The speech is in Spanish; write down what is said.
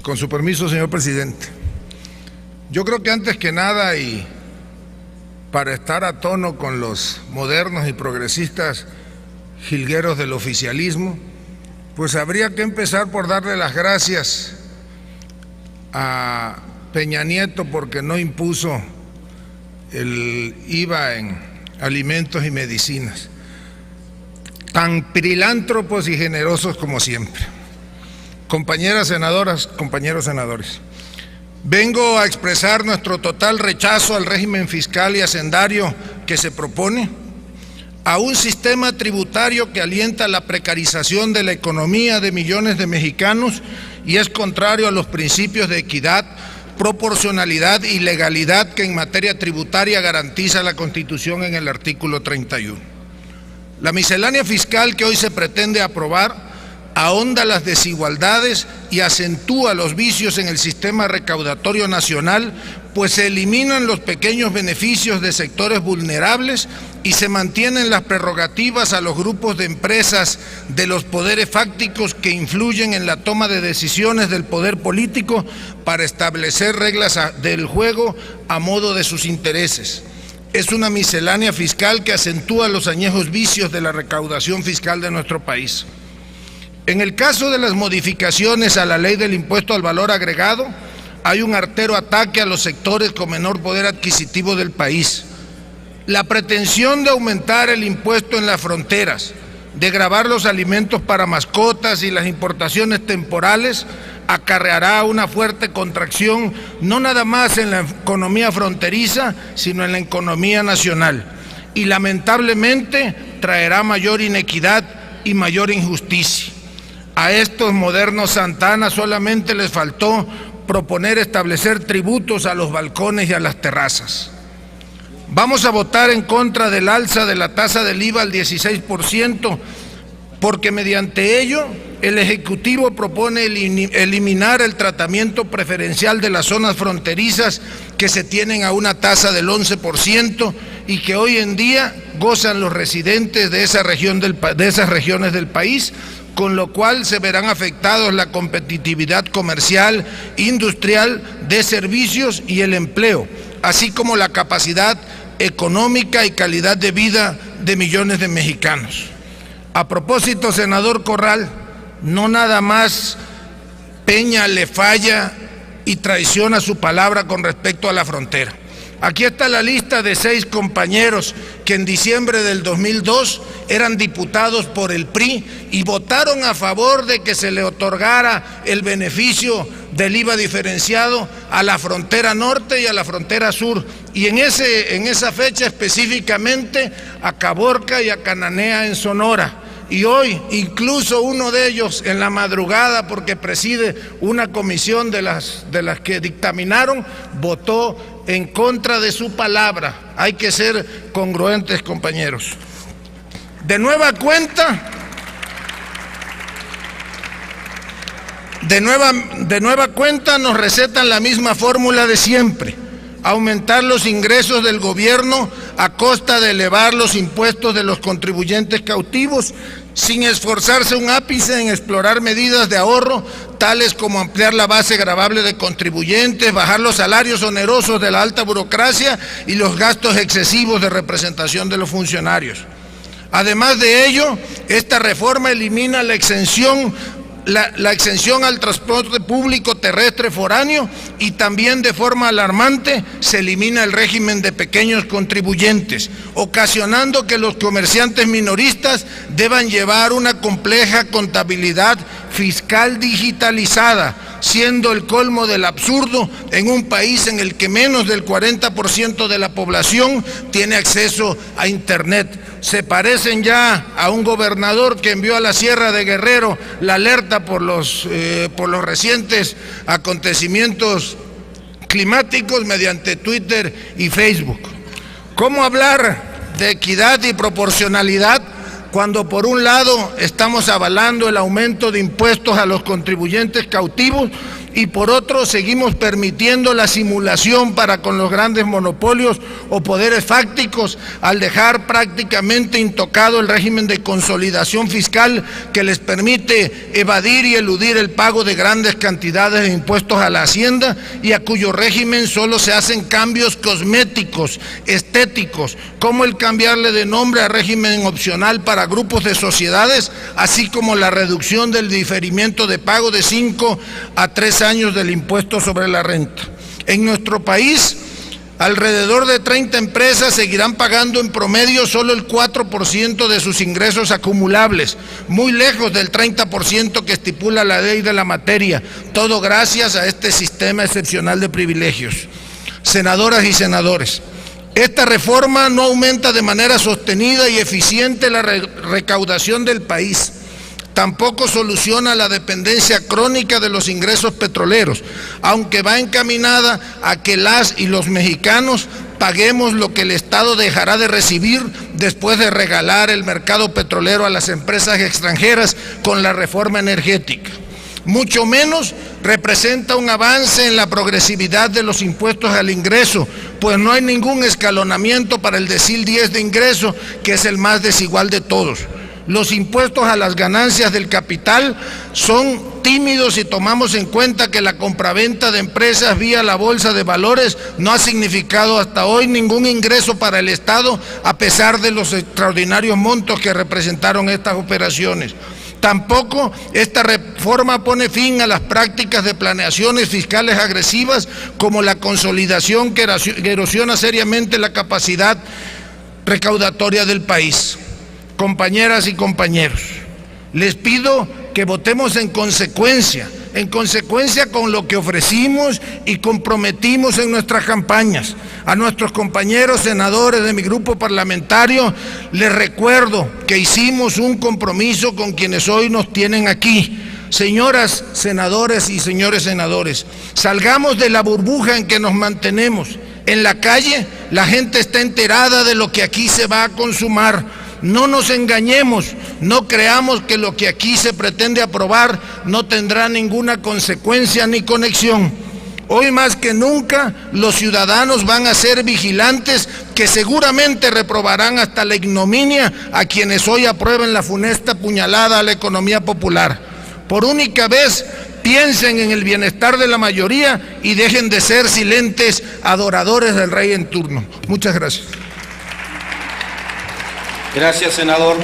Con su permiso, señor presidente. Yo creo que antes que nada, y para estar a tono con los modernos y progresistas jilgueros del oficialismo, pues habría que empezar por darle las gracias a Peña Nieto porque no impuso el IVA en alimentos y medicinas. Tan pilántropos y generosos como siempre. Compañeras senadoras, compañeros senadores, vengo a expresar nuestro total rechazo al régimen fiscal y hacendario que se propone, a un sistema tributario que alienta la precarización de la economía de millones de mexicanos y es contrario a los principios de equidad, proporcionalidad y legalidad que en materia tributaria garantiza la Constitución en el artículo 31. La miscelánea fiscal que hoy se pretende aprobar ahonda las desigualdades y acentúa los vicios en el sistema recaudatorio nacional, pues se eliminan los pequeños beneficios de sectores vulnerables y se mantienen las prerrogativas a los grupos de empresas de los poderes fácticos que influyen en la toma de decisiones del poder político para establecer reglas del juego a modo de sus intereses. Es una miscelánea fiscal que acentúa los añejos vicios de la recaudación fiscal de nuestro país. En el caso de las modificaciones a la ley del impuesto al valor agregado, hay un artero ataque a los sectores con menor poder adquisitivo del país. La pretensión de aumentar el impuesto en las fronteras, de gravar los alimentos para mascotas y las importaciones temporales, acarreará una fuerte contracción, no nada más en la economía fronteriza, sino en la economía nacional. Y lamentablemente traerá mayor inequidad y mayor injusticia. A estos modernos Santana solamente les faltó proponer establecer tributos a los balcones y a las terrazas. Vamos a votar en contra del alza de la tasa del IVA al 16%, porque mediante ello el Ejecutivo propone eliminar el tratamiento preferencial de las zonas fronterizas que se tienen a una tasa del 11% y que hoy en día gozan los residentes de esas regiones del país, con lo cual se verán afectados la competitividad comercial, industrial, de servicios y el empleo, así como la capacidad económica y calidad de vida de millones de mexicanos. A propósito, senador Corral, no nada más Peña le falla y traiciona su palabra con respecto a la frontera. Aquí está la lista de 6 compañeros que en diciembre del 2002 eran diputados por el PRI y votaron a favor de que se le otorgara el beneficio del IVA diferenciado a la frontera norte y a la frontera sur. Y en esa fecha específicamente a Caborca y a Cananea en Sonora. Y hoy incluso uno de ellos en la madrugada, porque preside una comisión de las que dictaminaron, votó en contra de su palabra. Hay que ser congruentes, compañeros. De nueva cuenta nos recetan la misma fórmula de siempre: aumentar los ingresos del gobierno a costa de elevar los impuestos de los contribuyentes cautivos, sin esforzarse un ápice en explorar medidas de ahorro, tales como ampliar la base gravable de contribuyentes, bajar los salarios onerosos de la alta burocracia y los gastos excesivos de representación de los funcionarios. Además de ello, esta reforma elimina la exención al transporte público terrestre foráneo y también de forma alarmante se elimina el régimen de pequeños contribuyentes, ocasionando que los comerciantes minoristas deban llevar una compleja contabilidad fiscal digitalizada, siendo el colmo del absurdo en un país en el que menos del 40% de la población tiene acceso a Internet. Se parecen ya a un gobernador que envió a la Sierra de Guerrero la alerta por los recientes acontecimientos climáticos mediante Twitter y Facebook. ¿Cómo hablar de equidad y proporcionalidad cuando por un lado estamos avalando el aumento de impuestos a los contribuyentes cautivos y por otro seguimos permitiendo la simulación para con los grandes monopolios o poderes fácticos al dejar prácticamente intocado el régimen de consolidación fiscal que les permite evadir y eludir el pago de grandes cantidades de impuestos a la hacienda y a cuyo régimen solo se hacen cambios cosméticos, estéticos, como el cambiarle de nombre a régimen opcional para grupos de sociedades, así como la reducción del diferimiento de pago de 5 a 3 años del impuesto sobre la renta. En nuestro país, alrededor de 30 empresas seguirán pagando en promedio solo el 4% de sus ingresos acumulables, muy lejos del 30% que estipula la ley de la materia, todo gracias a este sistema excepcional de privilegios. Senadoras y senadores, esta reforma no aumenta de manera sostenida y eficiente la recaudación del país. Tampoco soluciona la dependencia crónica de los ingresos petroleros, aunque va encaminada a que las y los mexicanos paguemos lo que el Estado dejará de recibir después de regalar el mercado petrolero a las empresas extranjeras con la reforma energética. Mucho menos representa un avance en la progresividad de los impuestos al ingreso, pues no hay ningún escalonamiento para el decil 10 de ingreso, que es el más desigual de todos. Los impuestos a las ganancias del capital son tímidos si tomamos en cuenta que la compraventa de empresas vía la bolsa de valores no ha significado hasta hoy ningún ingreso para el Estado, a pesar de los extraordinarios montos que representaron estas operaciones. Tampoco esta reforma pone fin a las prácticas de planeaciones fiscales agresivas como la consolidación que erosiona seriamente la capacidad recaudatoria del país. Compañeras y compañeros, les pido que votemos en consecuencia con lo que ofrecimos y comprometimos en nuestras campañas. A nuestros compañeros senadores de mi grupo parlamentario les recuerdo que hicimos un compromiso con quienes hoy nos tienen aquí. Señoras senadoras y señores senadores, salgamos de la burbuja en que nos mantenemos. En la calle la gente está enterada de lo que aquí se va a consumar. No nos engañemos, no creamos que lo que aquí se pretende aprobar no tendrá ninguna consecuencia ni conexión. Hoy más que nunca los ciudadanos van a ser vigilantes que seguramente reprobarán hasta la ignominia a quienes hoy aprueben la funesta puñalada a la economía popular. Por única vez, piensen en el bienestar de la mayoría y dejen de ser silentes adoradores del rey en turno. Muchas gracias. Gracias, senador.